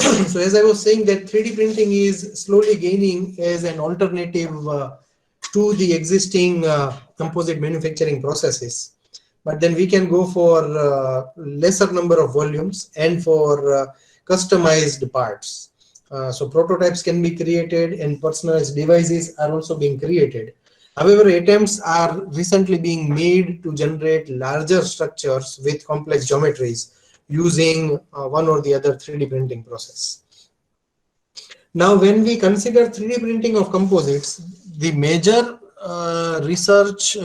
So as I was saying, that 3D printing is slowly gaining as an alternative to the existing composite manufacturing processes. But then we can go for lesser number of volumes and for customized parts. So prototypes can be created and personalized devices are also being created. However, attempts are recently being made to generate larger structures with complex geometries using one or the other 3D printing process. Now, when we consider 3D printing of composites, the major research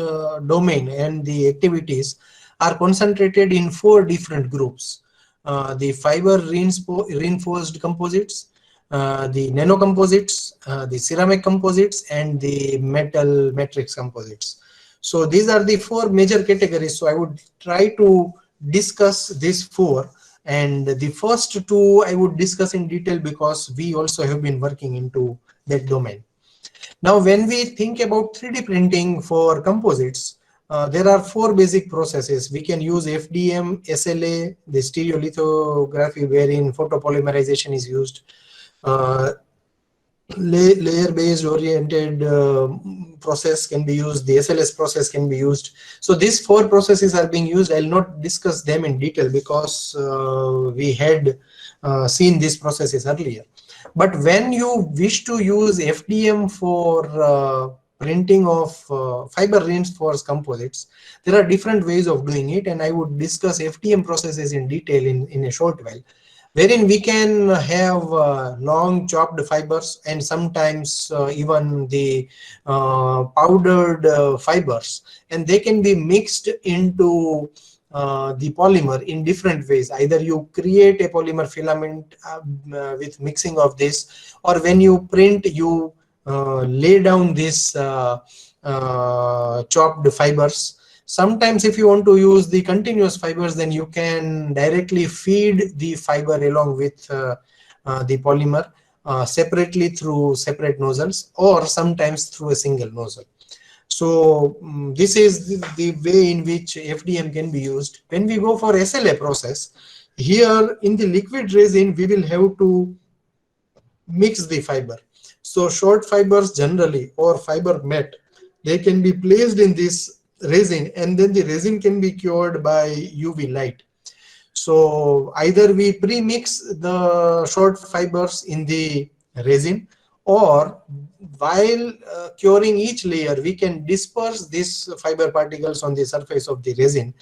domain and the activities are concentrated in 4 different groups. The fiber reinforced composites, the nanocomposites, the ceramic composites, and the metal matrix composites. So these are the 4 major categories. So I would try to discuss these 4. And the first 2 I would discuss in detail because we also have been working into that domain. Now, when we think about 3D printing for composites, there are 4 basic processes. We can use FDM, SLA, the stereolithography wherein photopolymerization is used, layer-based oriented process can be used, the SLS process can be used. So these 4 processes are being used. I'll not discuss them in detail because we had seen these processes earlier. But when you wish to use FDM for printing of fiber reinforced composites, there are different ways of doing it, and I would discuss FDM processes in detail in a short while, wherein we can have long chopped fibers and sometimes even the powdered fibers, and they can be mixed into the polymer in different ways. Either you create a polymer filament with mixing of this, or when you print, you lay down this chopped fibers. Sometimes if you want to use the continuous fibers, then you can directly feed the fiber along with the polymer separately through separate nozzles, or sometimes through a single nozzle. So this is the way in which FDM can be used. When we go for SLA process, here in the liquid resin, we will have to mix the fiber. So short fibers generally, or fiber mat, they can be placed in this resin, and then the resin can be cured by UV light. So either we pre-mix the short fibers in the resin, or while curing each layer, we can disperse these fiber particles on the surface of the resin.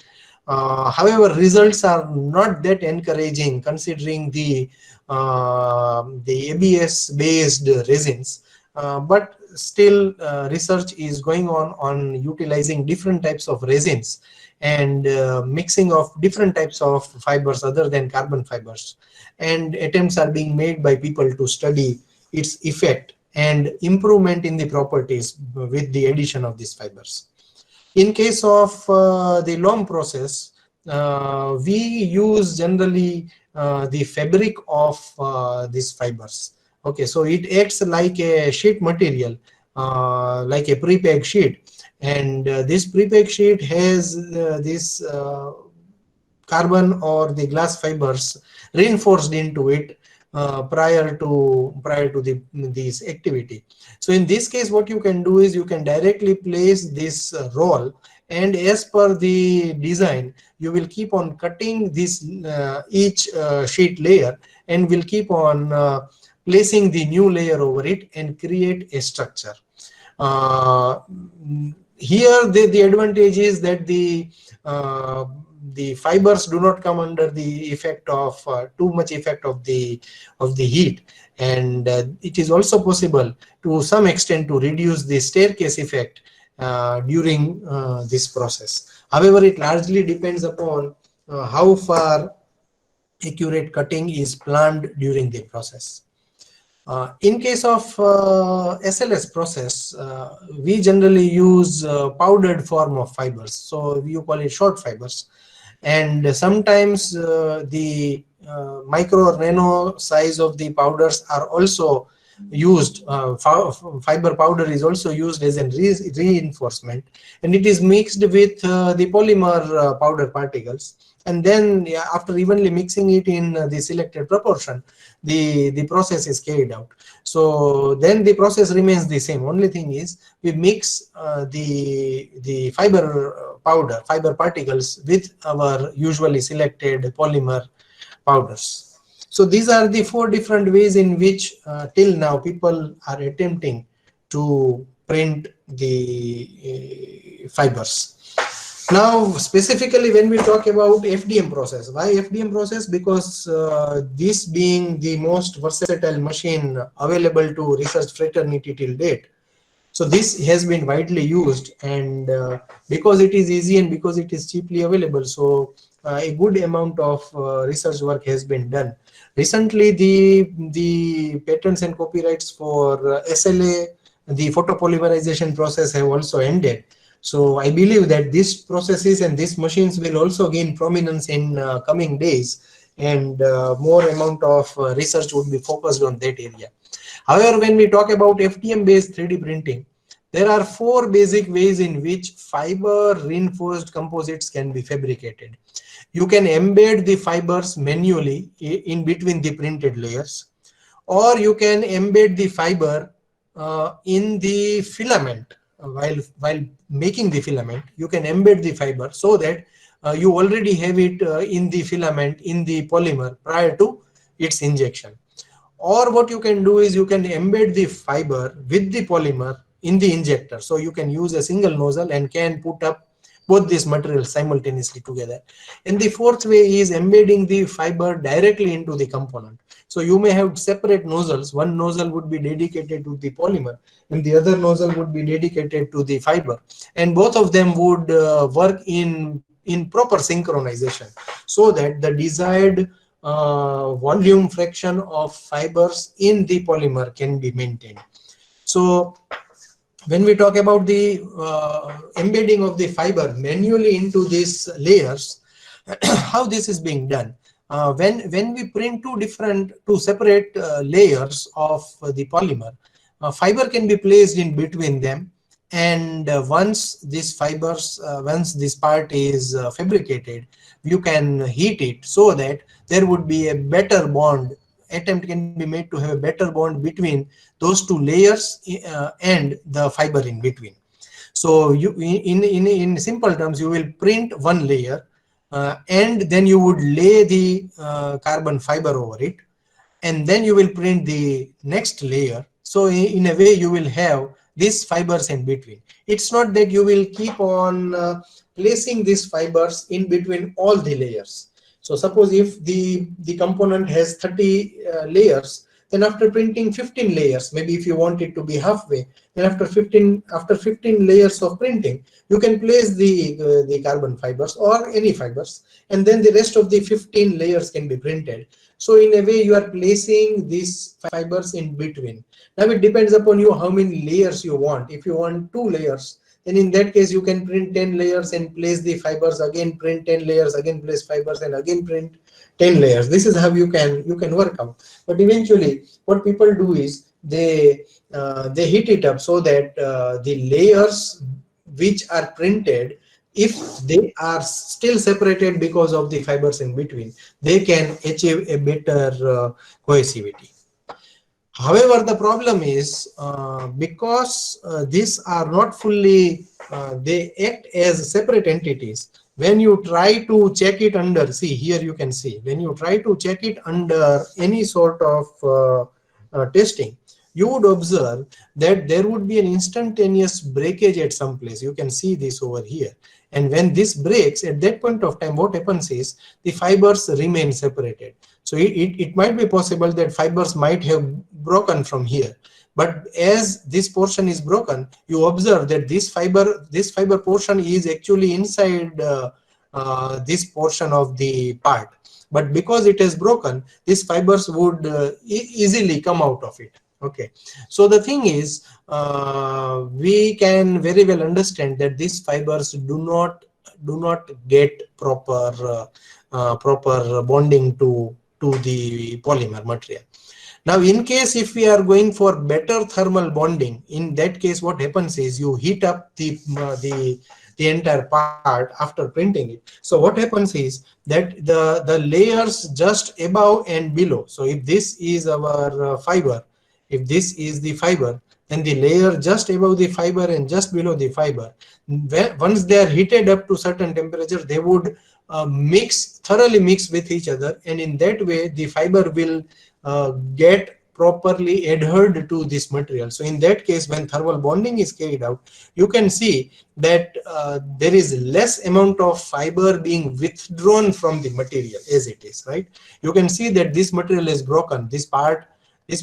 However, results are not that encouraging considering the ABS based resins, but still research is going on utilizing different types of resins and mixing of different types of fibers other than carbon fibers, and attempts are being made by people to study its effect and improvement in the properties with the addition of these fibers. In case of the long process, we use generally the fabric of these fibers. Okay, so it acts like a sheet material, like a pre-packed sheet, and this pre-packed sheet has this carbon or the glass fibers reinforced into it prior to this activity. So in this case, what you can do is you can directly place this roll, and as per the design, you will keep on cutting this each sheet layer, and will keep on placing the new layer over it and create a structure. Here the advantage is that the fibers do not come under the effect of too much effect of the heat, and it is also possible to some extent to reduce the staircase effect during this process. However, it largely depends upon how far accurate cutting is planned during the process. In case of SLS process, we generally use powdered form of fibers, so you call it short fibers, and sometimes the micro or nano size of the powders are also used, fiber powder is also used as a reinforcement, and it is mixed with the polymer powder particles, and then after evenly mixing it in the selected proportion, the process is carried out. So then the process remains the same. Only thing is we mix the fiber fiber particles with our usually selected polymer powders. So these are the 4 different ways in which till now people are attempting to print the fibers. Now, specifically when we talk about FDM process, why FDM process? Because this being the most versatile machine available to research fraternity till date. So this has been widely used, and because it is easy and because it is cheaply available, so a good amount of research work has been done. Recently, the patents and copyrights for SLA, the photopolymerization process, have also ended. So I believe that these processes and these machines will also gain prominence in coming days, and more amount of research would be focused on that area. However, when we talk about FDM-based 3D printing, there are 4 basic ways in which fiber reinforced composites can be fabricated. You can embed the fibers manually in between the printed layers, or you can embed the fiber in the filament. While making the filament, you can embed the fiber so that you already have it in the filament, in the polymer, prior to its injection. Or what you can do is you can embed the fiber with the polymer in the injector. So you can use a single nozzle and can put up both these materials simultaneously together. And the 4th way is embedding the fiber directly into the component. So you may have separate nozzles. One nozzle would be dedicated to the polymer and the other nozzle would be dedicated to the fiber. And both of them would work in proper synchronization so that the desired volume fraction of fibers in the polymer can be maintained. So when we talk about the embedding of the fiber manually into these layers, how this is being done? When we print two separate layers of the polymer, fiber can be placed in between them, and once these fibers, once this part is fabricated, you can heat it so that there would be a better bond. Attempt can be made to have a better bond between those 2 layers and the fiber in between. So you, in simple terms, you will print one layer and then you would lay the carbon fiber over it, and then you will print the next layer. So in a way you will have these fibers in between. It's not that you will keep on placing these fibers in between all the layers. So suppose if the component has 30 layers, then after printing 15 layers, maybe if you want it to be halfway, then after 15 layers of printing, you can place the carbon fibers or any fibers, and then the rest of the 15 layers can be printed. So in a way you are placing these fibers in between. Now it depends upon you how many layers you want. If you want 2 layers, then in that case you can print 10 layers and place the fibers, again print 10 layers, again place fibers, and again print 10 layers. This is how you can work out. But eventually what people do is they heat it up so that the layers which are printed, if they are still separated because of the fibers in between, they can achieve a better cohesivity. However, the problem is because these are not fully, they act as separate entities. When you try to check it under, see here you can see, when you try to check it under any sort of testing, you would observe that there would be an instantaneous breakage at some place. You can see this over here. And when this breaks, at that point of time, what happens is the fibers remain separated. So it might be possible that fibers might have broken from here. But as this portion is broken, you observe that this fiber portion is actually inside this portion of the part. But because it is broken, these fibers would easily come out of it. Okay, so the thing is, we can very well understand that these fibers do not get proper bonding to the polymer material. Now, in case if we are going for better thermal bonding, in that case, what happens is you heat up the entire part after printing it. So what happens is that the layers just above and below. So if this is our fiber, if this is the fiber, then the layer just above the fiber and just below the fiber, once they are heated up to certain temperature, they would thoroughly mix with each other, and in that way the fiber will get properly adhered to this material. So in that case, when thermal bonding is carried out, you can see that there is less amount of fiber being withdrawn from the material as it is, right? You can see that this material is broken. This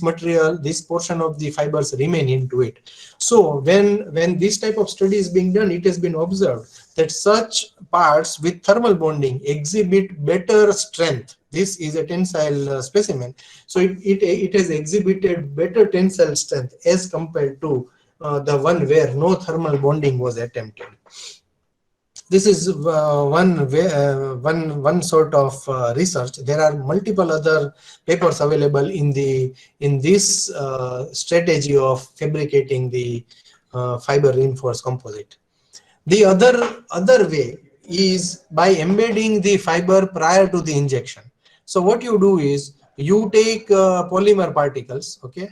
material, this portion of the fibers remain into it. So when this type of study is being done, it has been observed that such parts with thermal bonding exhibit better strength. This is a tensile specimen, so it has exhibited better tensile strength as compared to the one where no thermal bonding was attempted. This is one sort of research. There are multiple other papers available in this strategy of fabricating the fiber reinforced composite. The other way is by embedding the fiber prior to the injection. So what you do is you take polymer particles, okay?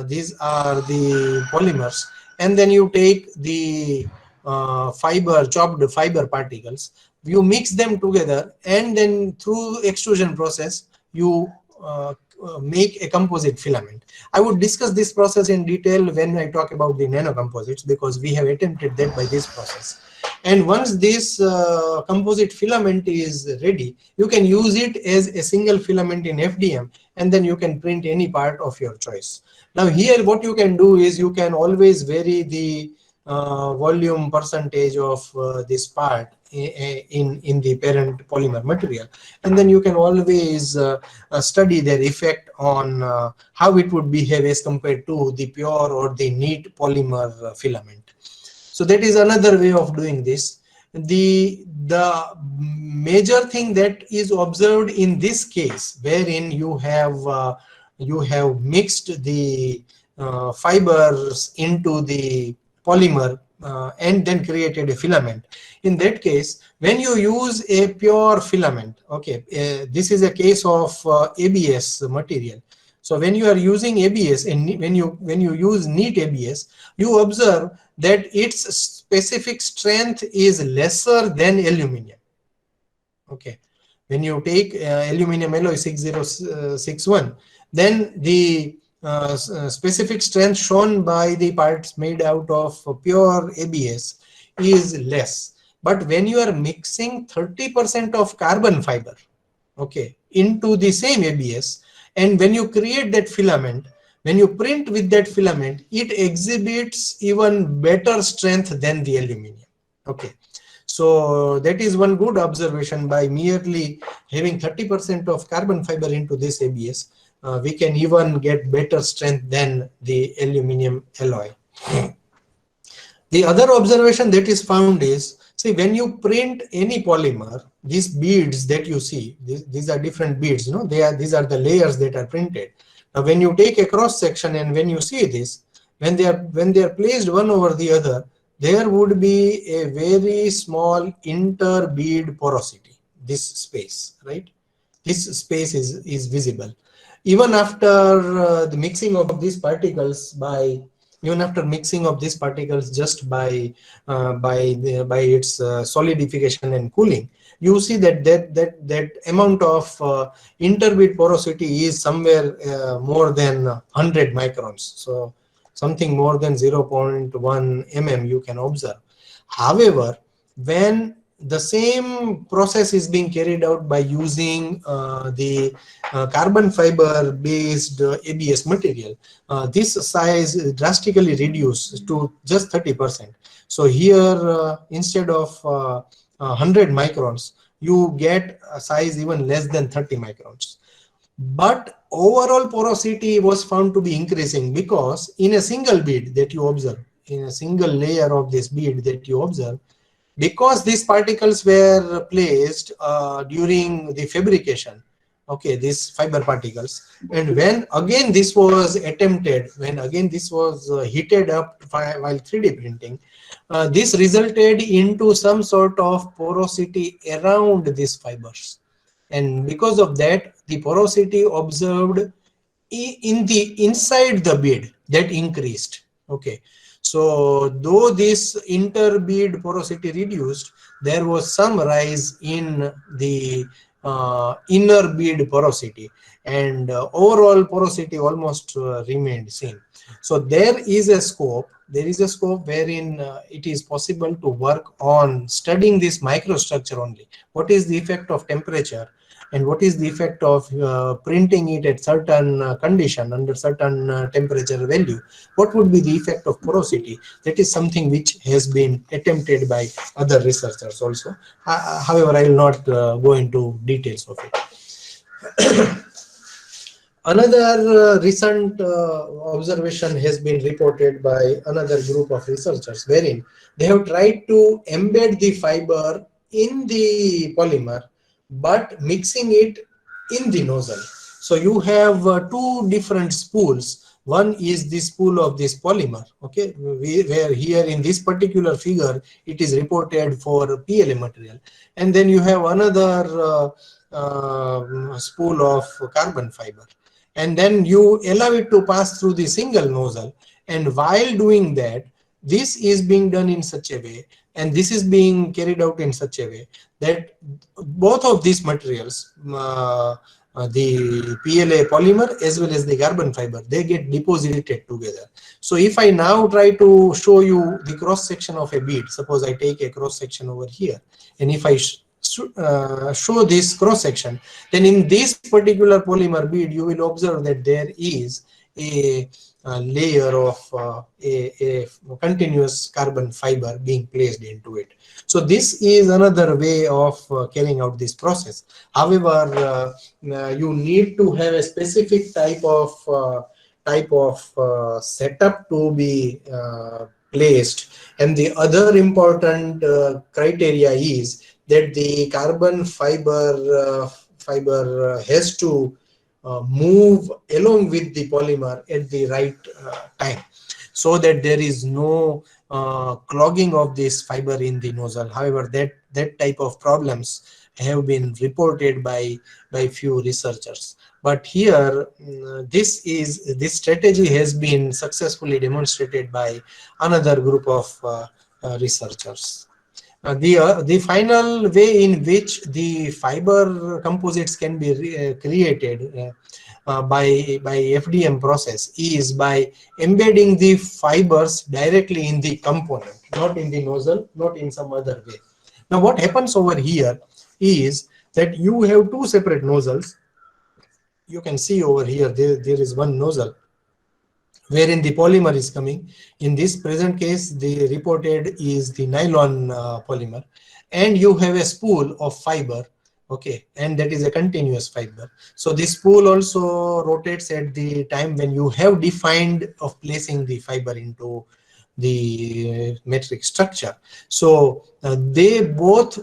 These are the polymers, and then you take the chopped fiber particles, you mix them together, and then through extrusion process you make a composite filament. I would discuss this process in detail when I talk about the nanocomposites, because we have attempted that by this process. And once this composite filament is ready, you can use it as a single filament in FDM, and then you can print any part of your choice. Now here what you can do is you can always vary the volume percentage of this part in the parent polymer material, and then you can always study their effect on how it would behave as compared to the pure or the neat polymer filament. So that is another way of doing this. The major thing that is observed in this case, wherein you have mixed the fibers into the polymer and then created a filament. In that case, when you use a pure filament, okay, this is a case of ABS material. So when you are using ABS and when you use neat ABS, you observe that its specific strength is lesser than aluminum. Okay, when you take aluminum alloy 6061, then the specific strength shown by the parts made out of pure ABS is less. But when you are mixing 30% of carbon fiber, okay, into the same ABS, and when you create that filament, when you print with that filament, it exhibits even better strength than the aluminum. Okay, so that is one good observation. By merely having 30% of carbon fiber into this ABS, we can even get better strength than the aluminum alloy. The other observation that is found is, see, when you print any polymer, these beads that you see, these are different beads, you know, these are the layers that are printed. Now, when you take a cross section and when you see this, when they are placed one over the other, there would be a very small inter-bead porosity. This space, right? This space is visible. Even after the mixing of these particles just by its solidification and cooling, you see that amount of interbead porosity is somewhere more than 100 microns. So something more than 0.1 mm you can observe. However, when the same process is being carried out by using the carbon fiber based ABS material, this size drastically reduced to just 30%. So here instead of 100 microns, you get a size even less than 30 microns. But overall porosity was found to be increasing, because in a single bead that you observe, in a single layer of this bead that you observe, because these particles were placed during the fabrication, okay, these fiber particles. And when again this was attempted, when again this was heated up while 3D printing, this resulted into some sort of porosity around these fibers. And because of that, the porosity observed in the inside the bead, that increased. Okay, so though this interbead porosity reduced, there was some rise in the inner bead porosity, and overall porosity almost remained same. So there is a scope, wherein it is possible to work on studying this microstructure only. What is the effect of temperature, and what is the effect of printing it at certain condition, under certain temperature value? What would be the effect of porosity? That is something which has been attempted by other researchers also. However, I will not go into details of it. Another recent observation has been reported by another group of researchers, wherein they have tried to embed the fiber in the polymer, but mixing it in the nozzle. So you have two different spools. One is the spool of this polymer, okay, where here in this particular figure it is reported for PLA material, and then you have another spool of carbon fiber, and then you allow it to pass through the single nozzle. And while doing that, this is being done in such a way, and this is being carried out in such a way, that both of these materials, the PLA polymer as well as the carbon fiber, they get deposited together. So if I now try to show you the cross section of a bead, suppose I take a cross section over here, and if I show this cross section, then in this particular polymer bead you will observe that there is a layer of a continuous carbon fiber being placed into it. So this is another way of carrying out this process. However, you need to have a specific type of setup to be placed, and the other important criteria is that the carbon fiber has to move along with the polymer at the right time, so that there is no clogging of this fiber in the nozzle. However, that type of problems have been reported by few researchers. But here, this strategy has been successfully demonstrated by another group of researchers. The final way in which the fiber composites can be created by FDM process is by embedding the fibers directly in the component, not in the nozzle, not in some other way. Now what happens over here is that you have two separate nozzles. You can see over here there is one nozzle wherein the polymer is coming. In this present case, the reported is the nylon polymer, and you have a spool of fiber, okay, and that is a continuous fiber. So this spool also rotates at the time when you have defined of placing the fiber into the metric structure. So they both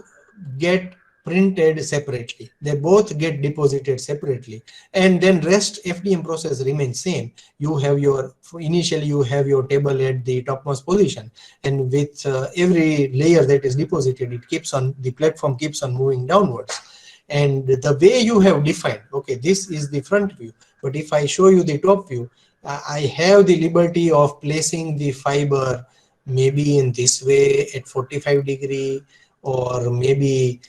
get printed separately, they both get deposited separately, and then rest FDM process remains same. You have your, initially you have your table at the topmost position, and with every layer that is deposited, it keeps on, the platform keeps on moving downwards. And the way you have defined, okay, this is the front view, but if I show you the top view, I have the liberty of placing the fiber maybe in this way at 45 degree, or maybe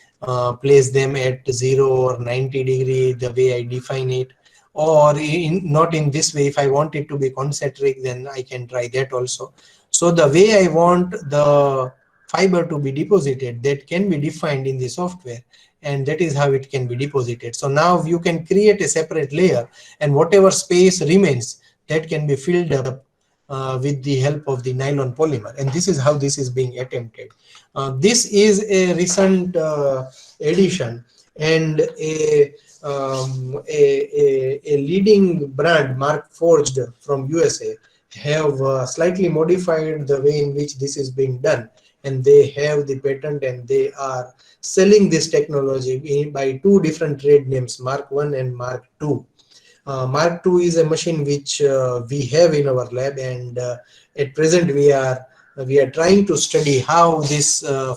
place them at 0 or 90 degree, the way I define it, or not in this way. If I want it to be concentric, then I can try that also. So the way I want the fiber to be deposited, that can be defined in the software, and that is how it can be deposited. So now you can create a separate layer, and whatever space remains, that can be filled up with the help of the nylon polymer, and this is how this is being attempted. This is a recent addition, and a leading brand, Mark Forged from USA, have slightly modified the way in which this is being done, and they have the patent, and they are selling this technology by two different trade names, Mark 1 and Mark 2. Mark 2 is a machine which we have in our lab, and at present we are trying to study how this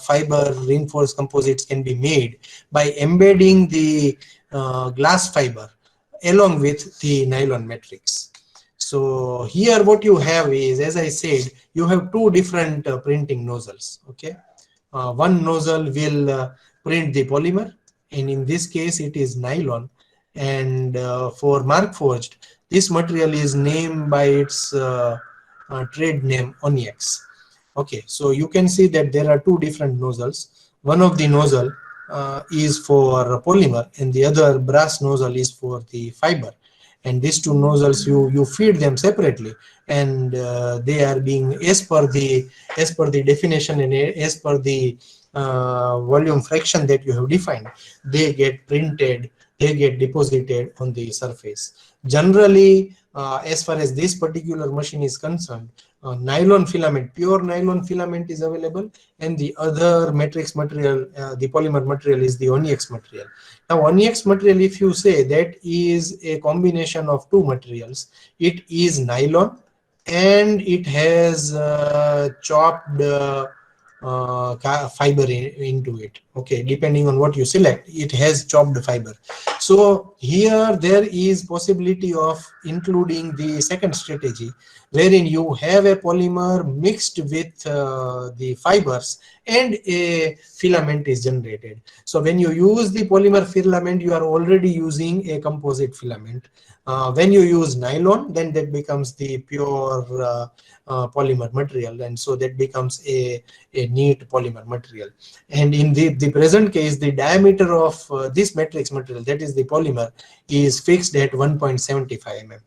fiber reinforced composites can be made by embedding the glass fiber along with the nylon matrix. So here what you have is, as I said, you have two different printing nozzles. Okay, one nozzle will print the polymer, and in this case it is nylon. And for Mark Forged, this material is named by its trade name Onix. Okay, so you can see that there are two different nozzles. One of the nozzle is for polymer, and the other brass nozzle is for the fiber. And these two nozzles, you feed them separately, and they are being, as per the definition and as per the volume fraction that you have defined, they get printed, they get deposited on the surface. Generally, as far as this particular machine is concerned, nylon filament, pure nylon filament is available, and the other matrix material, the polymer material, is the Onix material. Now, Onix material, if you say, that is a combination of two materials. It is nylon, and it has chopped fiber into it. Okay, depending on what you select, it has chopped fiber. So here there is possibility of including the second strategy, wherein you have a polymer mixed with the fibers, and a filament is generated. So when you use the polymer filament, you are already using a composite filament. When you use nylon, then that becomes the pure polymer material, and so that becomes a neat polymer material. And in the present case, the diameter of this matrix material, that is the polymer, is fixed at 1.75 mm.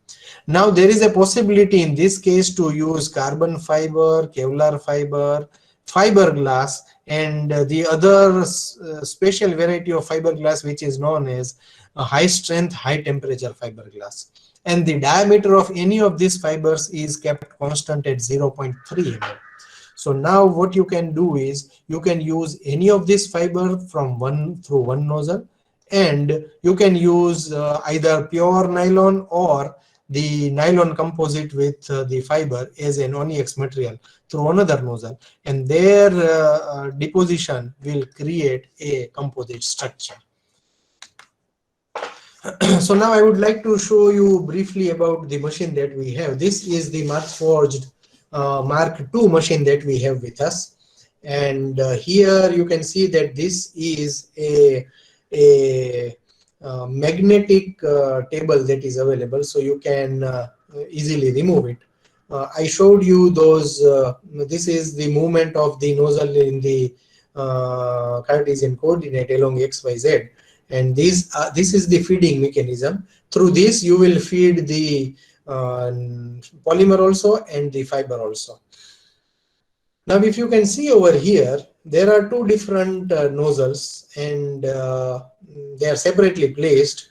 Now there is a possibility in this case to use carbon fiber, Kevlar fiber, fiberglass, and the other special variety of fiberglass, which is known as high strength, high temperature fiberglass. And the diameter of any of these fibers is kept constant at 0.3 mm. So now what you can do is, you can use any of this fiber from through one nozzle, and you can use either pure nylon or the nylon composite with the fiber as an Onix material through another nozzle, and their deposition will create a composite structure. So now I would like to show you briefly about the machine that we have. This is the Mark Forged Mark II machine that we have with us, and here you can see that this is a magnetic table that is available, so you can easily remove it. I showed you those. This is the movement of the nozzle in the Cartesian coordinate along XYZ, and this is the feeding mechanism. Through this, you will feed the polymer also and the fiber also. Now, if you can see over here, there are two different nozzles, and they are separately placed.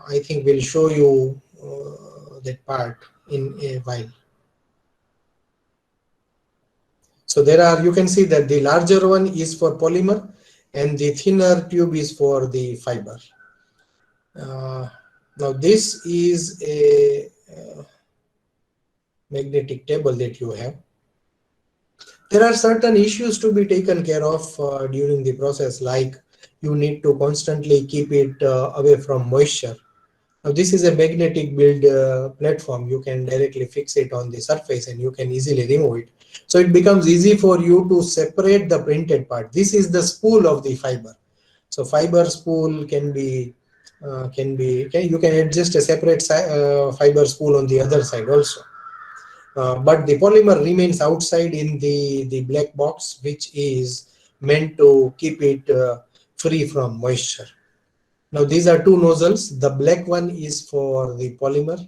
I think we'll show you that part in a while. So there are, you can see that the larger one is for polymer, and the thinner tube is for the fiber. Now this is a magnetic table that you have. There are certain issues to be taken care of during the process, like you need to constantly keep it away from moisture. Now this is a magnetic build platform. You can directly fix it on the surface, and you can easily remove it. So it becomes easy for you to separate the printed part. This is the spool of the fiber. So fiber spool can be you can adjust a separate fiber spool on the other side also. But the polymer remains outside in the black box, which is meant to keep it free from moisture. Now these are two nozzles. The black one is for the polymer,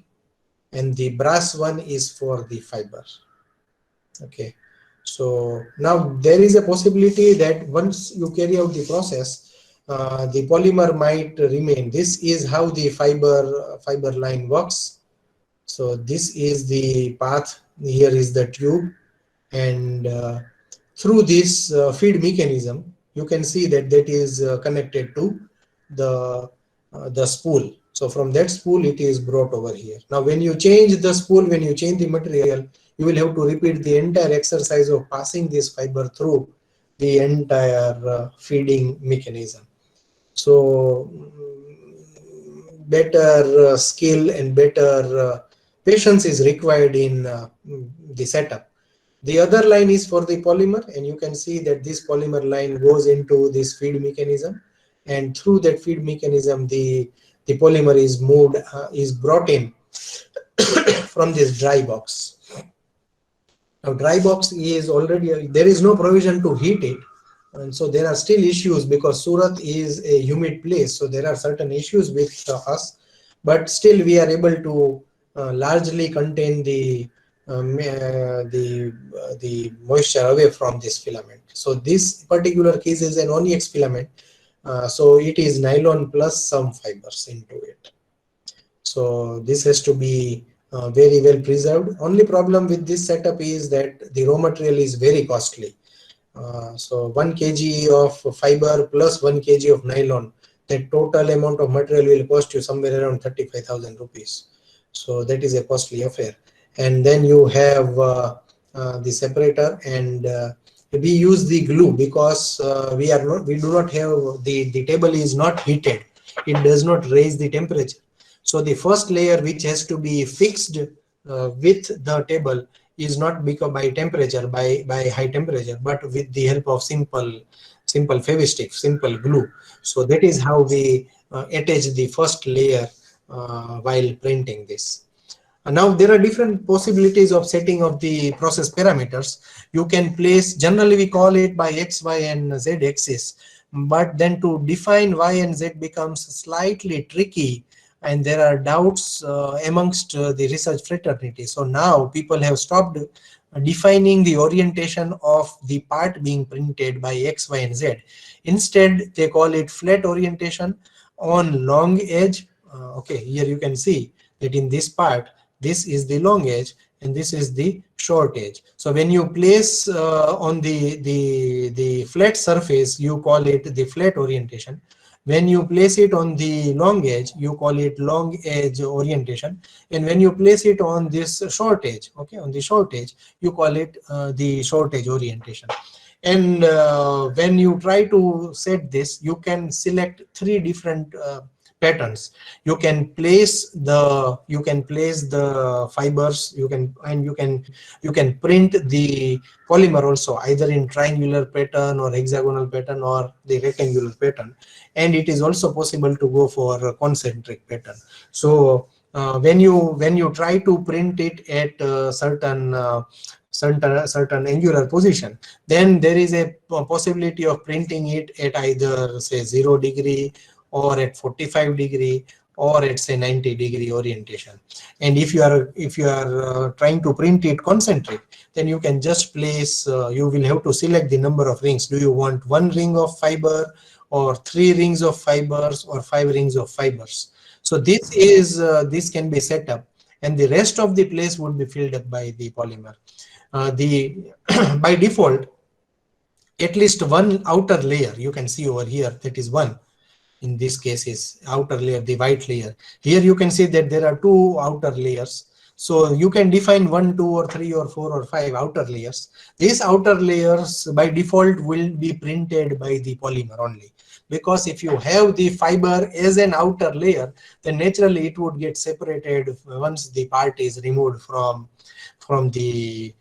and the brass one is for the fiber. Okay, so now there is a possibility that once you carry out the process, the polymer might remain. This is how the fiber line works. So this is the path. Here is the tube, and through this feed mechanism, you can see that that is connected to the spool. So from that spool it is brought over here. Now when you change the spool, when you change the material, you will have to repeat the entire exercise of passing this fiber through the entire feeding mechanism. So better skill and better patience is required in the setup. The other line is for the polymer, and you can see that this polymer line goes into this feed mechanism, and through that feed mechanism the polymer is moved, is brought in from this dry box. Now dry box is already, there is no provision to heat it, and so there are still issues because Surat is a humid place, so there are certain issues with us, but still we are able to largely contain the moisture away from this filament. So this particular case is an Onix filament, so it is nylon plus some fibers into it. So this has to be very well preserved. Only problem with this setup is that the raw material is very costly. So 1 kg of fiber plus 1 kg of nylon, the total amount of material will cost you somewhere around 35,000 rupees. So that is a costly affair. And then you have the separator, and we use the glue because we do not have the table is not heated. It does not raise the temperature. So the first layer which has to be fixed with the table is not because by temperature, by high temperature, but with the help of simple Fevistick, simple glue. So that is how we attach the first layer while printing this. Now there are different possibilities of setting of the process parameters. You can place, generally we call it by X, Y and Z axis, but then to define Y and Z becomes slightly tricky, and there are doubts amongst the research fraternity. So now people have stopped defining the orientation of the part being printed by X, Y and Z. Instead they call it flat orientation on long edge. Okay, here you can see that in this part, this is the long edge and this is the short edge. So when you place on the flat surface, you call it the flat orientation. When you place it on the long edge, you call it long edge orientation. And when you place it on this short edge, okay, on the short edge, you call it the short edge orientation. And when you try to set this, you can select 3 different patterns. You can place the fibers, you can print the polymer also either in triangular pattern or hexagonal pattern or the rectangular pattern, and it is also possible to go for a concentric pattern. So when you try to print it at certain angular position, then there is a possibility of printing it at either say 0 degree or at 45 degree or at say 90 degree orientation. And if you are trying to print it concentric, then you can just place, you will have to select the number of rings. Do you want 1 ring of fiber or 3 rings of fibers or 5 rings of fibers? So this can be set up, and the rest of the place would be filled up by the polymer. By default, at least 1 outer layer, you can see over here, that is 1. In this case is outer layer, the white layer. Here you can see that there are 2 outer layers. So you can define 1, 2 or 3 or 4 or 5 outer layers. These outer layers by default will be printed by the polymer only. Because if you have the fiber as an outer layer, then naturally it would get separated once the part is removed from the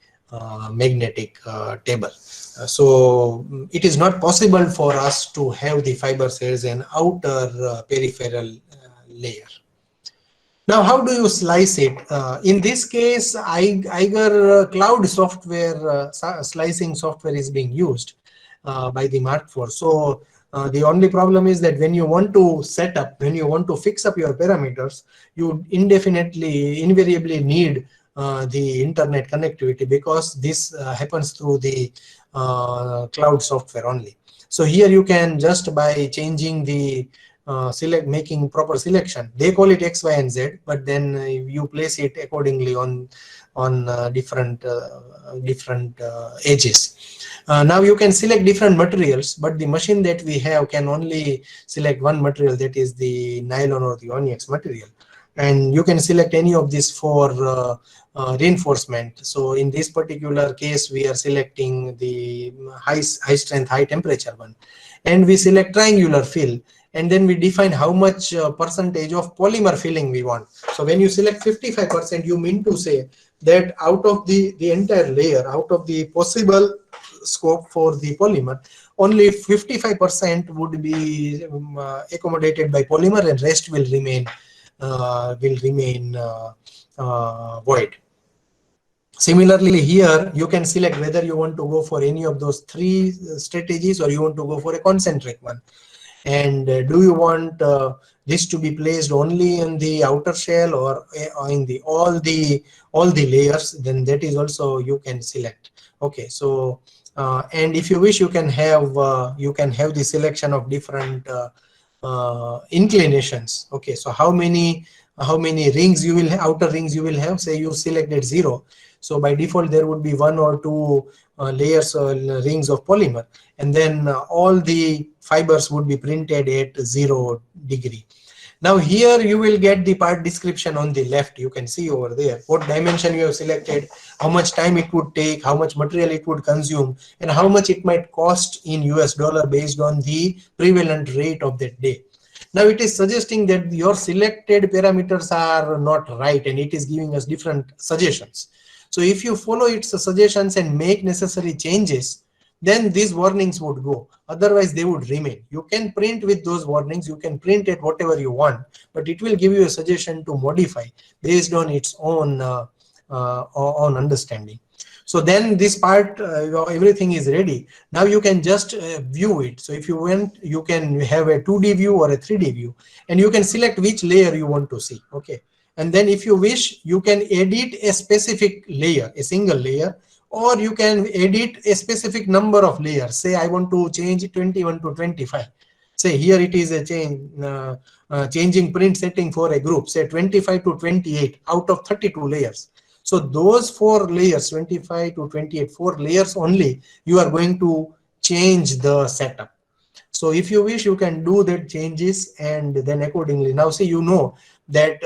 magnetic table. So it is not possible for us to have the fibers as an outer peripheral layer. Now, how do you slice it? In this case, Eiger cloud software, slicing software is being used by the Mark IV. So the only problem is that when you want to set up, when you want to fix up your parameters, you invariably need the internet connectivity, because this happens through the cloud software only. So here you can just by changing the making proper selection. They call it X, Y, and Z, but then you place it accordingly on different edges. Now you can select different materials, but the machine that we have can only select one material, that is the nylon or the Onix material. And you can select any of these for reinforcement. So in this particular case, we are selecting the high strength, high temperature one, and we select triangular fill, and then we define how much percentage of polymer filling we want. So when you select 55%, you mean to say that out of the entire layer, out of the possible scope for the polymer, only 55% would be accommodated by polymer, and rest will remain void. Similarly, here you can select whether you want to go for any of those three strategies, or you want to go for a concentric one. And do you want this to be placed only in the outer shell, or in the all the layers? Then that is also you can select. Okay, so and if you wish, you can have the selection of different inclinations. Okay, so how many rings you will have, outer rings you will have. Say you selected 0, so by default there would be 1 or 2 layers or rings of polymer, and then all the fibers would be printed at 0 degree. Now here you will get the part description on the left. You can see over there what dimension you have selected, how much time it would take, how much material it would consume, and how much it might cost in US dollar based on the prevalent rate of that day. Now it is suggesting that your selected parameters are not right, and it is giving us different suggestions. So if you follow its suggestions and make necessary changes, then these warnings would go. Otherwise, they would remain. You can print with those warnings. You can print it whatever you want, but it will give you a suggestion to modify based on its own understanding. So then this part, everything is ready. Now you can just view it. So if you want, you can have a 2D view or a 3D view, and you can select which layer you want to see. Okay. And then if you wish, you can edit a specific layer, a single layer, or you can edit a specific number of layers. Say I want to change 21 to 25. Say here it is a changing print setting for a group, say 25 to 28 out of 32 layers. So those 4 layers, 25 to 28, 4 layers only, you are going to change the setup. So if you wish, you can do that changes, and then accordingly. Now see, you know that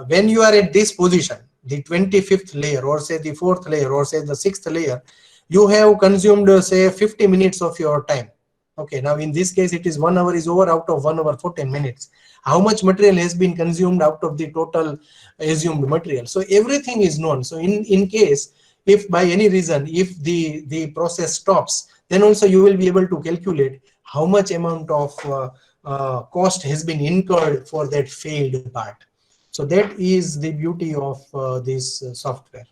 when you are at this position, the 25th layer, or say the 4th layer, or say the 6th layer, you have consumed say 50 minutes of your time. Okay, now in this case it is 1 hour is over out of 1 hour 14 minutes. How much material has been consumed out of the total assumed material? So everything is known. So in case, if by any reason, if the process stops, then also you will be able to calculate how much amount of cost has been incurred for that failed part. So that is the beauty of this software.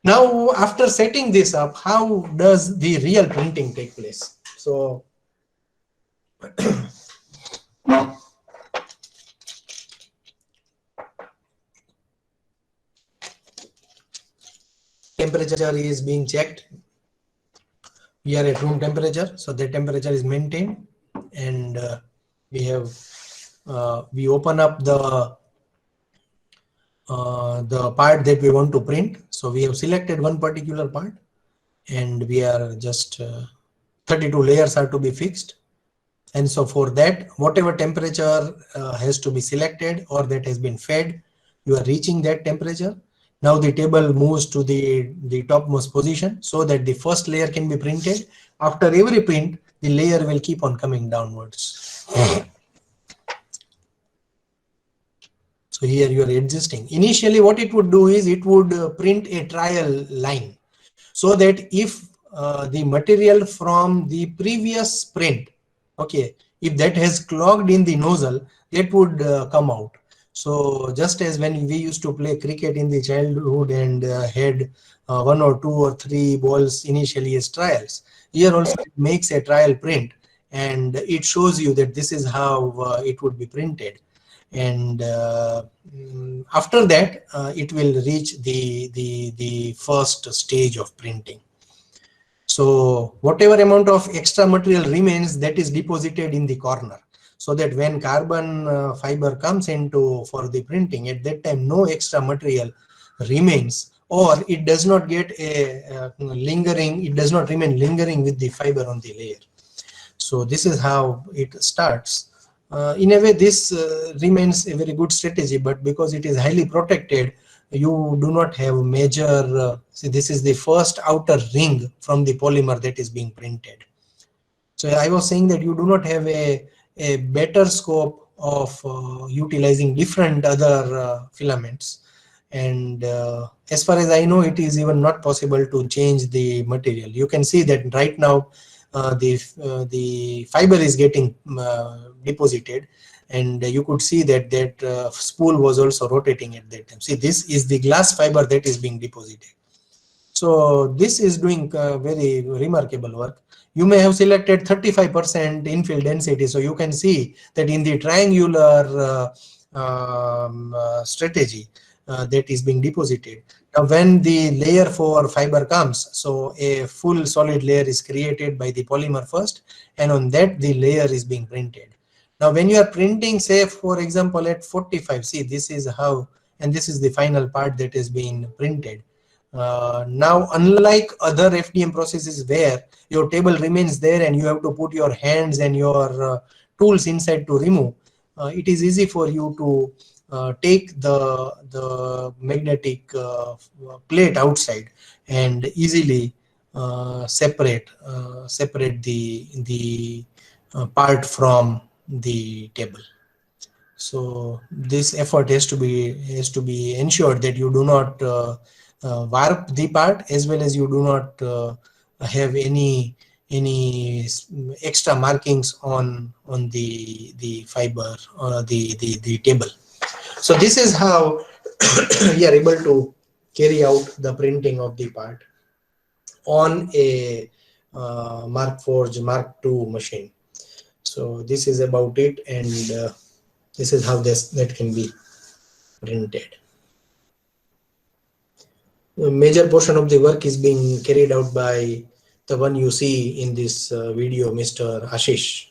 Now, after setting this up, how does the real printing take place? So temperature is being checked. We are at room temperature, so the temperature is maintained, and we open up the part that we want to print. So we have selected one particular part, and we are just 32 layers are to be fixed. And so for that, whatever temperature has to be selected or that has been fed, you are reaching that temperature. Now the table moves to the topmost position so that the first layer can be printed. After every print, the layer will keep on coming downwards. So here you are adjusting. Initially what it would do is it would print a trial line, so that if the material from the previous print, okay, if that has clogged in the nozzle, that would come out. So just as when we used to play cricket in the childhood and had 1 or 2 or 3 balls initially as trials, here also it makes a trial print, and it shows you that this is how it would be printed. And after that, it will reach the first stage of printing. So whatever amount of extra material remains, that is deposited in the corner. so that when carbon fiber comes into for the printing, at that time no extra material remains, or it does not get a lingering, it does not remain lingering with the fiber on the layer. So this is how it starts. In a way, this remains a very good strategy, but because it is highly protected, you do not have major, see, this is the first outer ring from the polymer that is being printed. So I was saying that you do not have a better scope of utilizing different other filaments. And as far as I know, it is even not possible to change the material. You can see that right now the fiber is getting deposited, and you could see that spool was also rotating at that time. See, this is the glass fiber that is being deposited. So this is doing very remarkable work. You may have selected 35% infill density, so you can see that in the triangular strategy that is being deposited. Now when the layer for fiber comes, so a full solid layer is created by the polymer first, and on that the layer is being printed. Now when you are printing, say for example at 45, see, this is how, and this is the final part that is being printed. Now unlike other FDM processes where your table remains there and you have to put your hands and your tools inside to remove, it is easy for you to take the magnetic plate outside and easily separate the part from the table. So this effort has to be ensured that you do not warp the part, as well as you do not have any extra markings on the fiber or the table. So this is how we are able to carry out the printing of the part on a Markforged Mark II machine. So this is about it, and this is how that can be printed. A major portion of the work is being carried out by the one you see in this video, Mr. Ashish.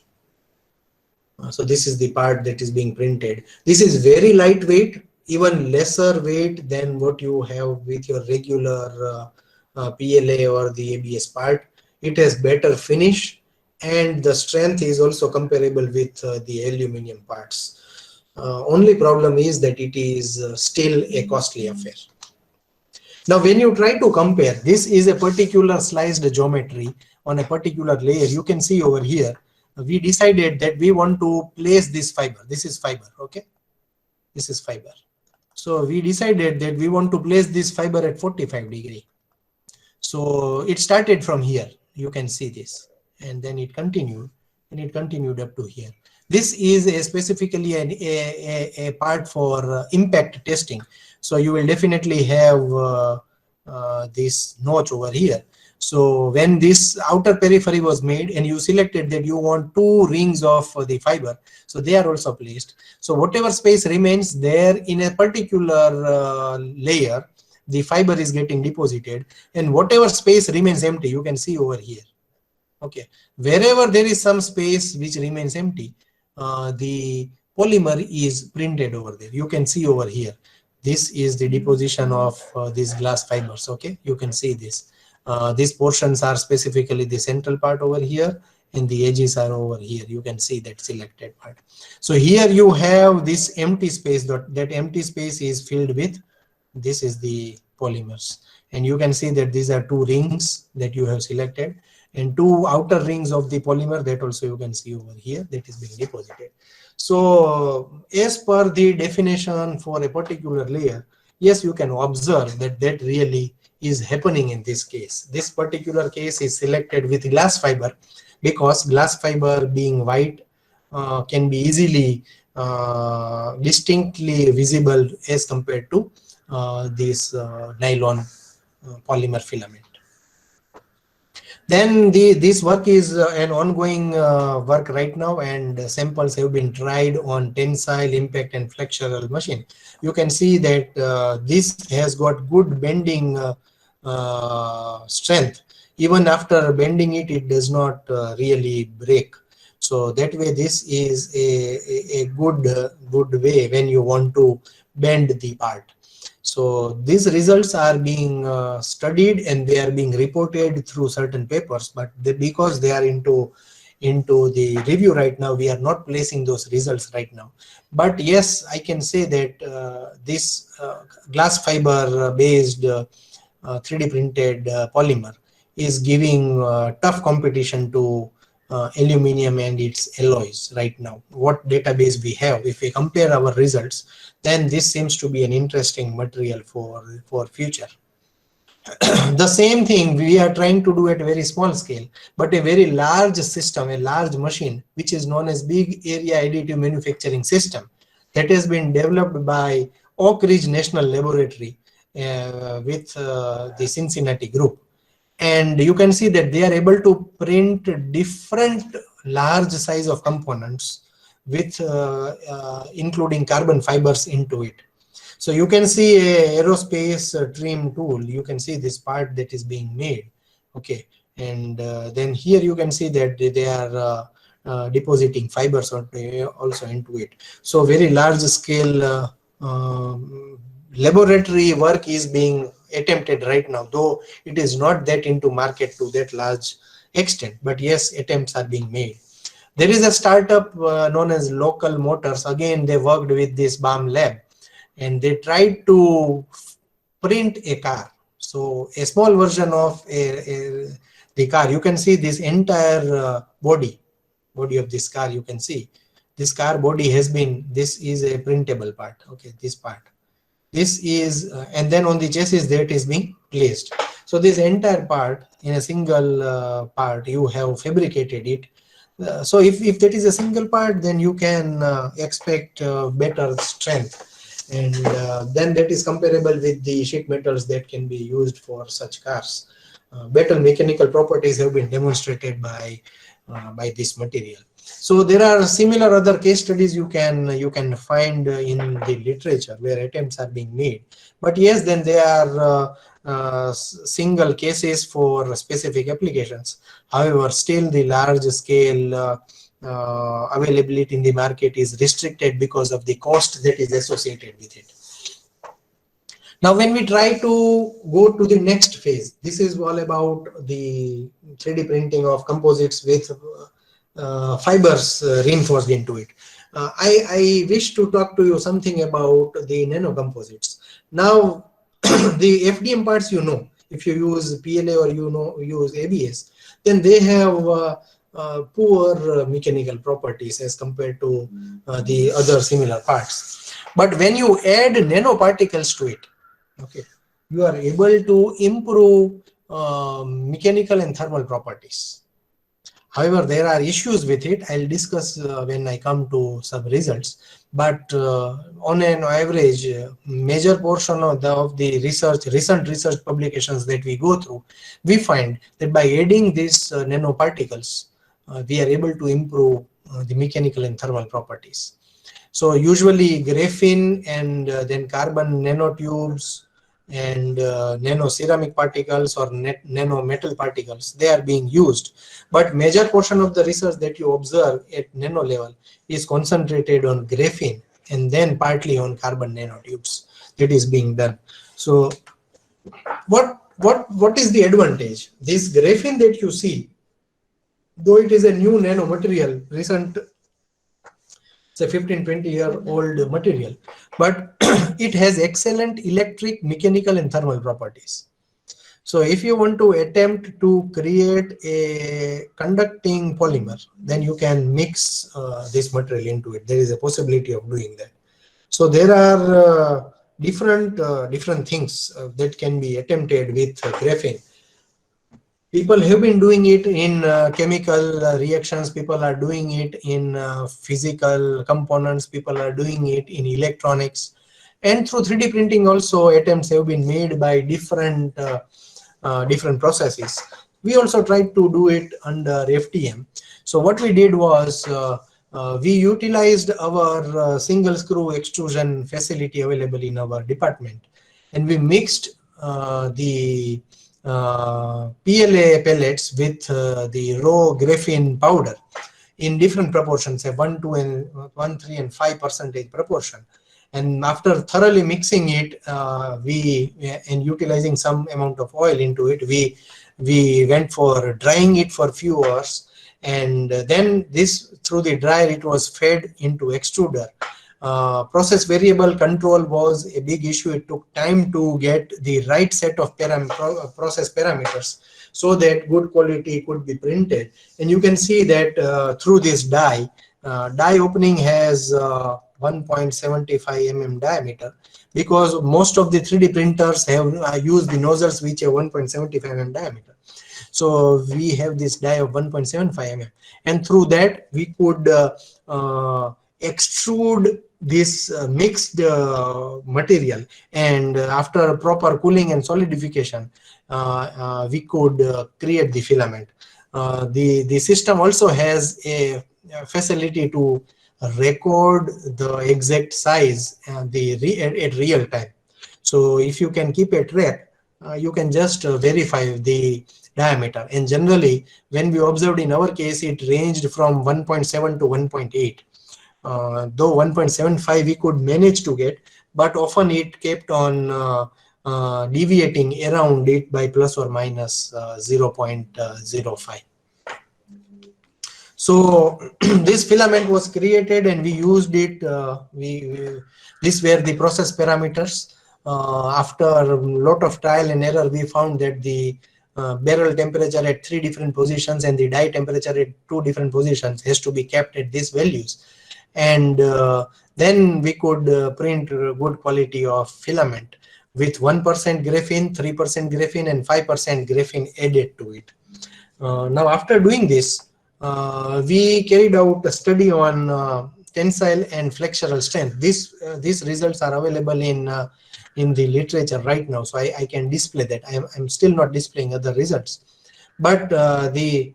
So this is the part that is being printed. This is very lightweight, even lesser weight than what you have with your regular PLA or the ABS part. It has better finish, and the strength is also comparable with the aluminum parts. Only problem is that it is still a costly affair. Now when you try to compare, this is a particular sliced geometry on a particular layer. You can see over here, we decided that we want to place this fiber. This is fiber, okay? This is fiber. So we decided that we want to place this fiber at 45 degree. So it started from here. You can see this, and then it continued, and it continued up to here. This is specifically a part for impact testing. So you will definitely have this notch over here. So when this outer periphery was made and you selected that you want 2 rings of the fiber, so they are also placed. So whatever space remains there in a particular layer, the fiber is getting deposited, and whatever space remains empty, you can see over here. Okay, wherever there is some space which remains empty, the polymer is printed over there. You can see over here. This is the deposition of these glass fibers. Okay, you can see this. These portions are specifically the central part over here, and the edges are over here. You can see that selected part. So here you have this empty space. That empty space is filled with, this is the polymers, and you can see that these are 2 rings that you have selected, and 2 outer rings of the polymer that also you can see over here that is being deposited. So as per the definition for a particular layer, yes, you can observe that really is happening in this case. This particular case is selected with glass fiber, because glass fiber being white can be easily distinctly visible as compared to this nylon polymer filament. Then this work is an ongoing work right now, and samples have been tried on tensile, impact, and flexural machine. You can see that this has got good bending strength. Even after bending it, it does not really break. So that way, this is a good way when you want to bend the part. So these results are being studied and they are being reported through certain papers, but because they are into the review right now, we are not placing those results right now. But yes, I can say that this glass fiber based 3D printed polymer is giving tough competition to aluminum and its alloys right now. What database we have, if we compare our results, then this seems to be an interesting material for future. The same thing we are trying to do at a very small scale, but a very large system, a large machine, which is known as big area additive manufacturing system, that has been developed by Oak Ridge National Laboratory with the Cincinnati group. And you can see that they are able to print different large size of components with including carbon fibers into it. So you can see a aerospace trim tool. You can see this part that is being made. Okay, and then here you can see that they are depositing fibers also into it. So very large scale laboratory work is being attempted right now, though it is not that into market to that large extent. But yes, attempts are being made. There is a startup known as Local Motors. Again, they worked with this BAM lab, and they tried to print a car. So a small version of the car. You can see this entire body of this car. You can see this car body has been, this is a printable part. Okay, this part. This is, and then on the chassis that is being placed. So this entire part in a single part, you have fabricated it. So if that is a single part, then you can expect better strength, and then that is comparable with the sheet metals that can be used for such cars. Better mechanical properties have been demonstrated by this material. So there are similar other case studies you can find in the literature where attempts are being made. But yes, then there are single cases for specific applications. However, still the large scale availability in the market is restricted because of the cost that is associated with it. Now, when we try to go to the next phase, this is all about the 3D printing of composites with fibers reinforced into it. I wish to talk to you something about the nanocomposites. Now, the FDM parts, if you use PLA or use ABS, then they have poor mechanical properties as compared to the other similar parts. But when you add nanoparticles to it, okay, you are able to improve mechanical and thermal properties. However, there are issues with it. I'll discuss when I come to some results. But on an average, major portion of the recent research publications that we go through, we find that by adding these nanoparticles, we are able to improve the mechanical and thermal properties. So usually graphene and then carbon nanotubes and nano ceramic particles or nano metal particles, they are being used. But major portion of the research that you observe at nano level is concentrated on graphene and then partly on carbon nanotubes that is being done. So what is the advantage? This graphene that you see, though it is a new nano material, recent, say 15-20-year-old material, but it has excellent electric, mechanical and thermal properties. So if you want to attempt to create a conducting polymer, then you can mix this material into it. There is a possibility of doing that. So there are different things that can be attempted with graphene. People have been doing it in chemical reactions, people are doing it in physical components, people are doing it in electronics, and through 3D printing also attempts have been made by different processes. We also tried to do it under FDM. So what we did was we utilized our single screw extrusion facility available in our department, and we mixed the PLA pellets with the raw graphene powder, in different proportions, say 1, 2, and 1, 3, and 5% proportion. And after thoroughly mixing it, and utilizing some amount of oil into it, we went for drying it for a few hours, and then this through the dryer it was fed into extruder. Process variable control was a big issue. It took time to get the right set of process parameters so that good quality could be printed. And you can see that through this die opening has 1.75 mm diameter, because most of the 3D printers have used the nozzles which have 1.75 mm diameter. So we have this die of 1.75 mm, and through that we could extrude this mixed material, and after proper cooling and solidification we could create the filament. The system also has a facility to record the exact size at real time. So if you can keep a track, you can just verify the diameter. And generally, when we observed in our case, it ranged from 1.7 to 1.8. Though 1.75 we could manage to get, but often it kept on deviating around it by plus or minus 0.05. So this filament was created and we used it. These were the process parameters. After a lot of trial and error, we found that the barrel temperature at 3 different positions and the die temperature at 2 different positions has to be kept at these values. And then we could print good quality of filament with 1% graphene, 3% graphene, and 5% graphene added to it. Now, after doing this, we carried out a study on tensile and flexural strength. These results are available in the literature right now, so I can display that. I'm still not displaying other results, but the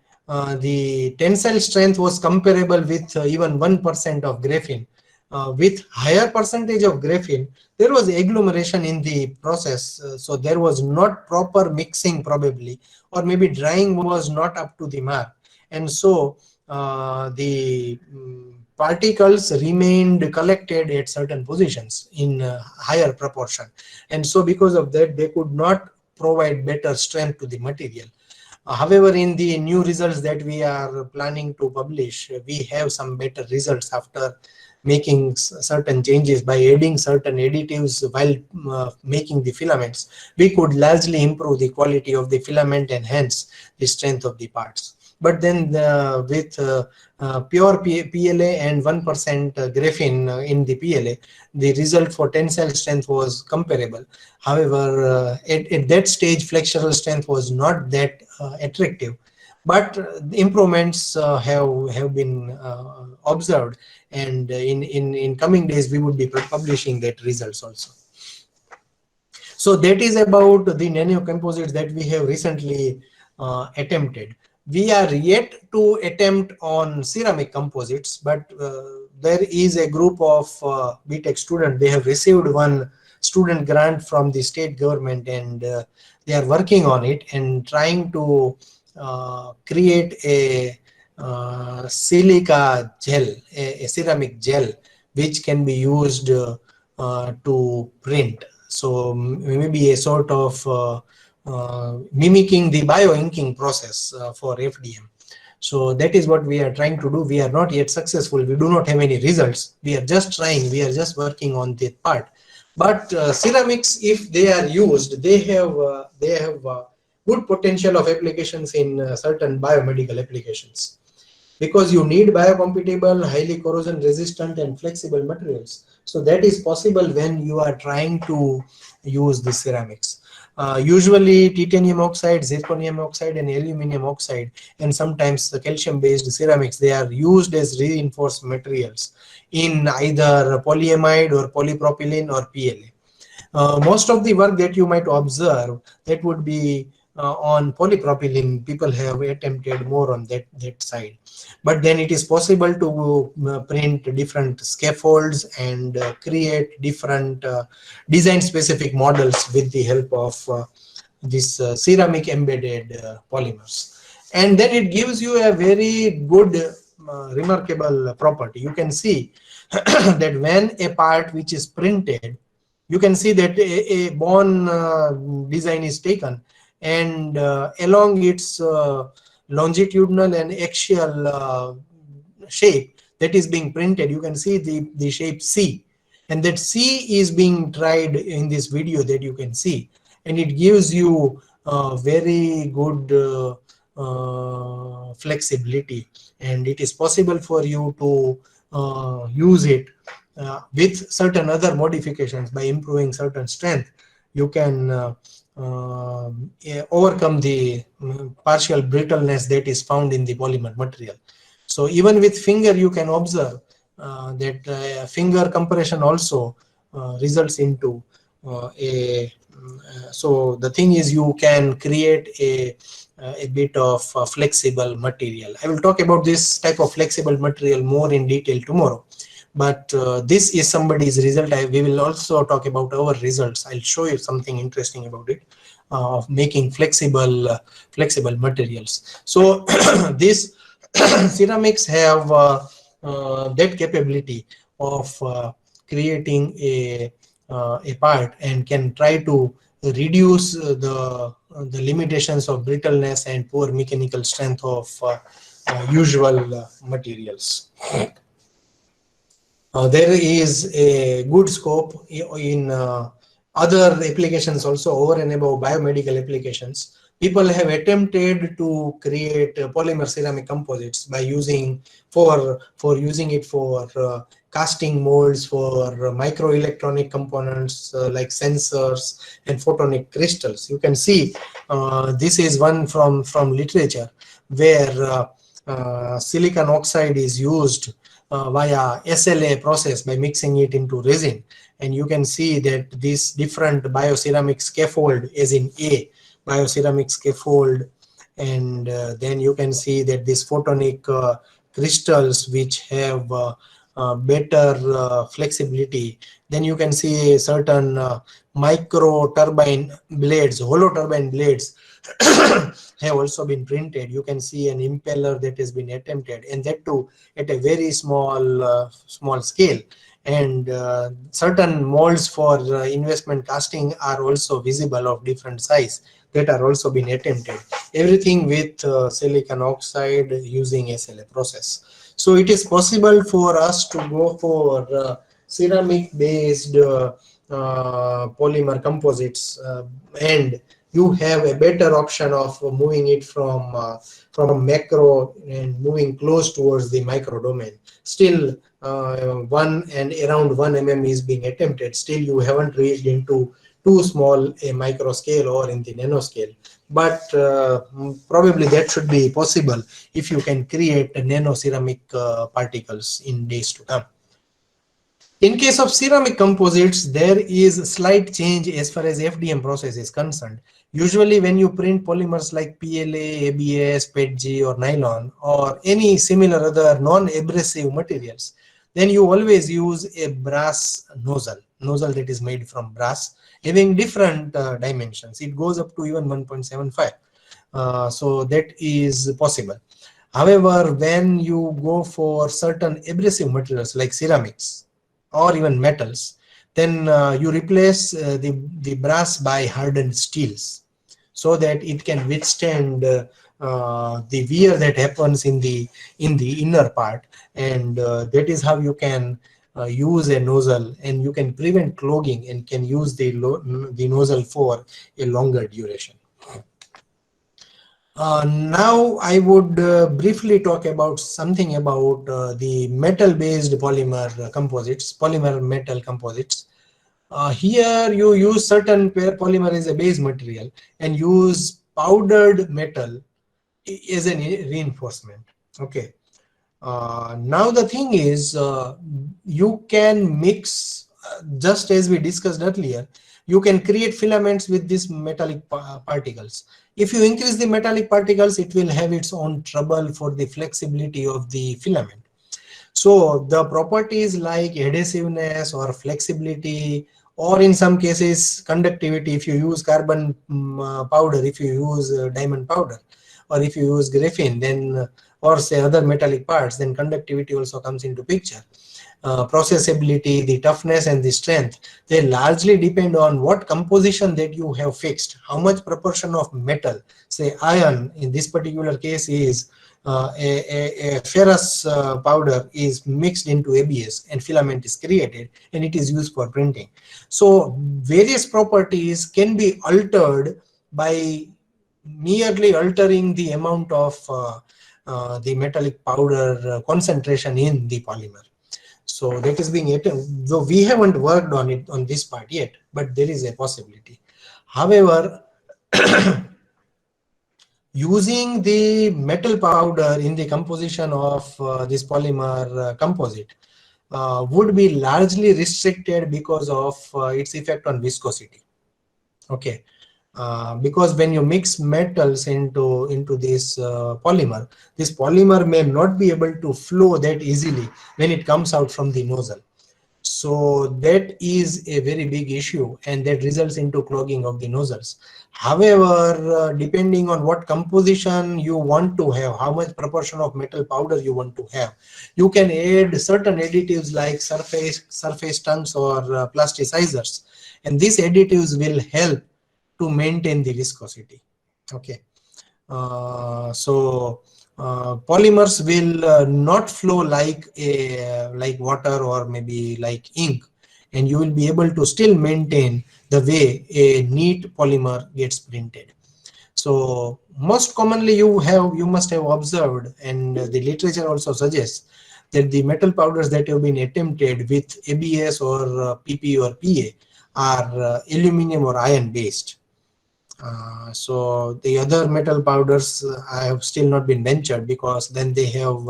tensile strength was comparable with even 1% of graphene. With higher percentage of graphene, there was agglomeration in the process, so there was not proper mixing probably, or maybe drying was not up to the mark. And so the particles remained collected at certain positions in higher proportion. And so because of that, they could not provide better strength to the material. However, in the new results that we are planning to publish, we have some better results after making certain changes. By adding certain additives while making the filaments, we could largely improve the quality of the filament and hence the strength of the parts. But then with pure PLA and 1% graphene in the PLA, the result for tensile strength was comparable. However, at that stage, flexural strength was not that attractive. But improvements have been observed, and in coming days we would be publishing that results also. So that is about the nanocomposites that we have recently attempted. We are yet to attempt on ceramic composites, but there is a group of BTech students. They have received one student grant from the state government, and they are working on it and trying to create a silica gel, a ceramic gel, which can be used to print. So maybe a sort of mimicking the bioinking process for FDM. So that is what we are trying to do. We are not yet successful. We do not have any results. We are just trying. We are just working on that part. But ceramics, if they are used, they have good potential of applications in certain biomedical applications, because you need biocompatible, highly corrosion resistant and flexible materials. So that is possible when you are trying to use the ceramics. Usually titanium oxide, zirconium oxide and aluminum oxide, and sometimes the calcium based ceramics, they are used as reinforced materials in either polyamide or polypropylene or PLA. Most of the work that you might observe, that would be on polypropylene. People have attempted more on that side, but then it is possible to print different scaffolds and create different design specific models with the help of this ceramic embedded polymers. And then it gives you a very good remarkable property. You can see that when a part which is printed, you can see that a bone design is taken, and along its longitudinal and axial shape that is being printed, you can see the shape C, and that C is being tried in this video that you can see, and it gives you very good flexibility, and it is possible for you to use it with certain other modifications. By improving certain strength, you can overcome the partial brittleness that is found in the polymer material. So even with finger, you can observe that finger compression also results into so the thing is, you can create a bit of flexible material. I will talk about this type of flexible material more in detail tomorrow, but this is somebody's result. We will also talk about our results. I'll show you something interesting about it, of making flexible materials. So this ceramics have that capability of creating a part and can try to reduce the limitations of brittleness and poor mechanical strength of usual materials. There is a good scope in other applications also, over and above biomedical applications. People have attempted to create polymer ceramic composites by using using it for casting molds for microelectronic components like sensors and photonic crystals. You can see this is one from literature where silicon oxide is used via SLA process by mixing it into resin, and you can see that this different bioceramic scaffold, as in A bioceramic scaffold, and then you can see that these photonic crystals which have better flexibility. Then you can see certain micro turbine blades, hollow turbine blades have also been printed. You can see an impeller that has been attempted, and that too at a very small scale. And certain molds for investment casting are also visible of different size that are also been attempted. Everything with silicon oxide using SLA process. So it is possible for us to go for ceramic based polymer composites, and you have a better option of moving it from macro and moving close towards the micro domain. Still 1 and around 1 mm is being attempted. Still you haven't reached into too small a micro scale or in the nano scale, but probably that should be possible if you can create nano ceramic particles in days to come. In case of ceramic composites, there is a slight change as far as FDM process is concerned. Usually when you print polymers like PLA, ABS, PETG or nylon or any similar other non-abrasive materials, then you always use a brass nozzle that is made from brass, having different dimensions. It goes up to even 1.75. So that is possible. However, when you go for certain abrasive materials like ceramics or even metals, then you replace the brass by hardened steels so that it can withstand the wear that happens in the inner part, and that is how you can use a nozzle, and you can prevent clogging and can use the nozzle for a longer duration. Now I would briefly talk about something about the metal-based polymer composites, polymer metal composites. Here you use certain polymer as a base material and use powdered metal as a reinforcement. Okay. Now the thing is, you can mix, just as we discussed earlier, you can create filaments with these metallic particles. If you increase the metallic particles, it will have its own trouble for the flexibility of the filament. So the properties like adhesiveness or flexibility, or in some cases conductivity, if you use carbon powder, if you use diamond powder, or if you use graphene, then or say other metallic parts, then conductivity also comes into picture. Processability, the toughness and the strength, they largely depend on what composition that you have fixed, how much proportion of metal, say iron in this particular case is a ferrous powder is mixed into ABS and filament is created and it is used for printing. So various properties can be altered by merely altering the amount of the metallic powder concentration in the polymer. So that is being attempted, though we haven't worked on it on this part yet, but there is a possibility. However, using the metal powder in the composition of this polymer composite would be largely restricted because of its effect on viscosity. Okay. Because when you mix metals into this polymer may not be able to flow that easily when it comes out from the nozzle. So that is a very big issue, and that results into clogging of the nozzles. However, depending on what composition you want to have, how much proportion of metal powder you want to have, you can add certain additives like surface tongues or plasticizers, and these additives will help to maintain the viscosity. Okay. Polymers will not flow like water or maybe like ink, and you will be able to still maintain the way a neat polymer gets printed. So most commonly you must have observed, and the literature also suggests that the metal powders that have been attempted with ABS or PP or PA are aluminum or iron based. So the other metal powders I have still not been ventured, because then they have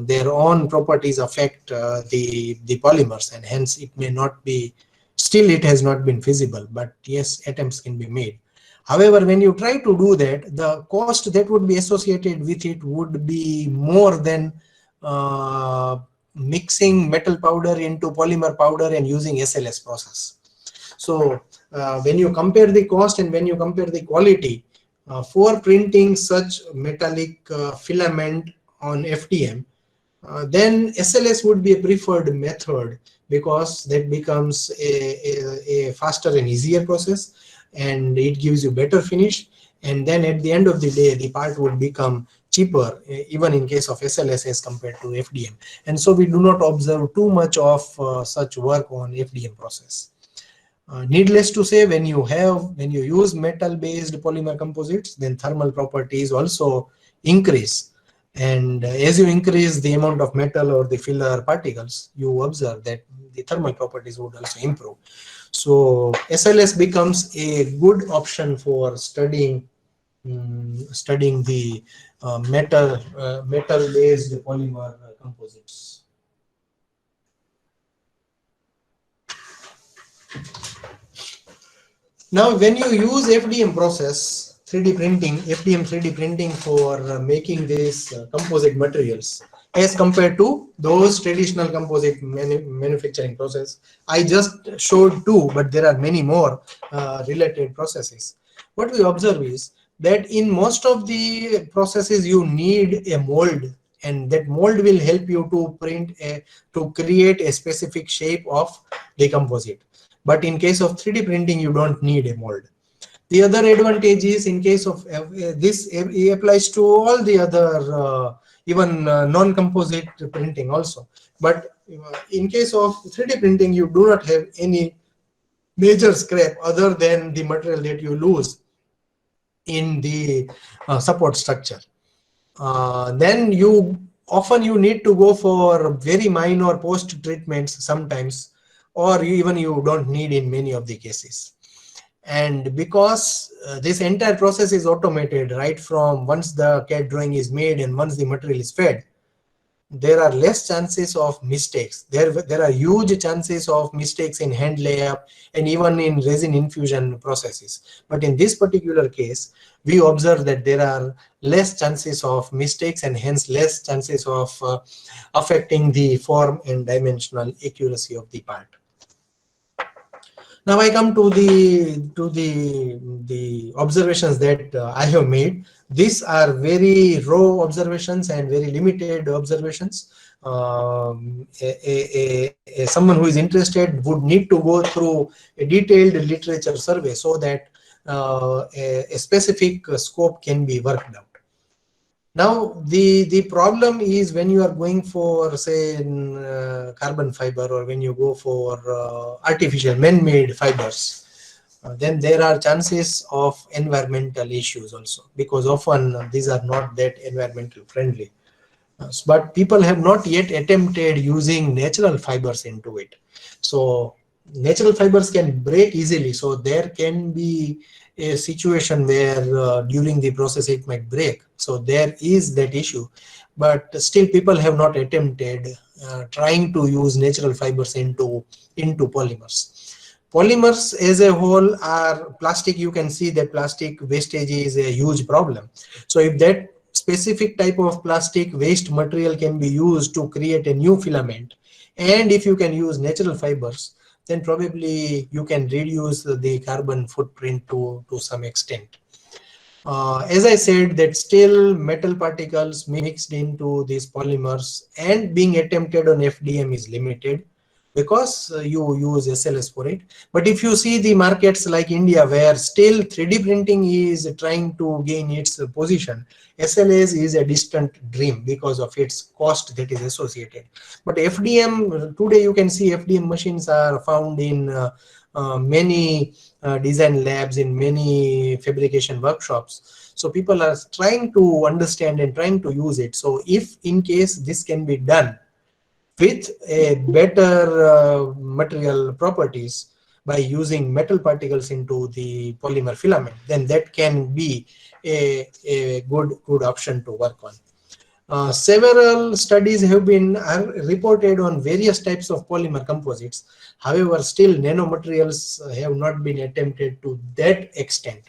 their own properties affect the polymers, and hence it may not be, still it has not been feasible, but yes, attempts can be made. However, when you try to do that, the cost that would be associated with it would be more than mixing metal powder into polymer powder and using SLS process. So when you compare the cost and when you compare the quality for printing such metallic filament on FDM, then SLS would be a preferred method, because that becomes a faster and easier process, and it gives you better finish. And then at the end of the day, the part would become cheaper, even in case of SLS as compared to FDM. And so we do not observe too much of such work on FDM process. Needless to say, when you use metal based polymer composites, then thermal properties also increase, and as you increase the amount of metal or the filler particles, you observe that the thermal properties would also improve. So SLS becomes a good option for studying the metal based polymer composites. Now, when you use FDM process, 3D printing, FDM 3D printing for making these composite materials, as compared to those traditional composite manufacturing process, I just showed two, but there are many more related processes. What we observe is that in most of the processes, you need a mold, and that mold will help you to create a specific shape of the composite. But in case of 3D printing, you don't need a mold. The other advantage is, in case of this, it applies to all the other even non-composite printing also. But in case of 3D printing, you do not have any major scrap other than the material that you lose in the support structure. Then you need to go for very minor post treatments sometimes, or even you don't need in many of the cases. And because this entire process is automated, right from once the CAD drawing is made and once the material is fed, there are less chances of mistakes. There are huge chances of mistakes in hand layup and even in resin infusion processes. But in this particular case, we observe that there are less chances of mistakes, and hence less chances of affecting the form and dimensional accuracy of the part. Now I come to the observations that I have made. These are very raw observations and very limited observations. Someone who is interested would need to go through a detailed literature survey so that a specific scope can be worked out. Now the problem is when you are going for, say, carbon fiber, or when you go for artificial man-made fibers, then there are chances of environmental issues also, because often these are not that environmental friendly. But people have not yet attempted using natural fibers into it. So natural fibers can break easily, so there can be a situation where during the process it might break. So there is that issue, but still people have not attempted trying to use natural fibers into polymers. Polymers as a whole are plastic. You can see that plastic wastage is a huge problem. So if that specific type of plastic waste material can be used to create a new filament, and if you can use natural fibers, then probably you can reduce the carbon footprint to some extent. As I said, that still metal particles mixed into these polymers and being attempted on FDM is limited, because you use SLS for it. But if you see the markets like India, where still 3D printing is trying to gain its position, SLS is a distant dream because of its cost that is associated. But FDM, today you can see FDM machines are found in many design labs, in many fabrication workshops. So people are trying to understand and trying to use it. So if in case this can be done with a better material properties by using metal particles into the polymer filament, then that can be a good option to work on. Several studies have been reported on various types of polymer composites. However, still nanomaterials have not been attempted to that extent.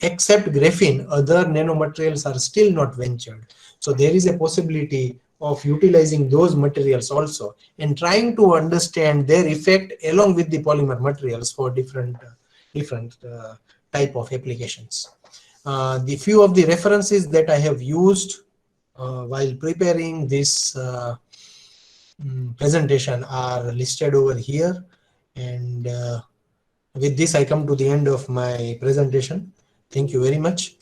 Except graphene, other nanomaterials are still not ventured. So there is a possibility of utilizing those materials also and trying to understand their effect along with the polymer materials for different type of applications. The few of the references that I have used while preparing this presentation are listed over here, and with this I come to the end of my presentation. Thank you very much.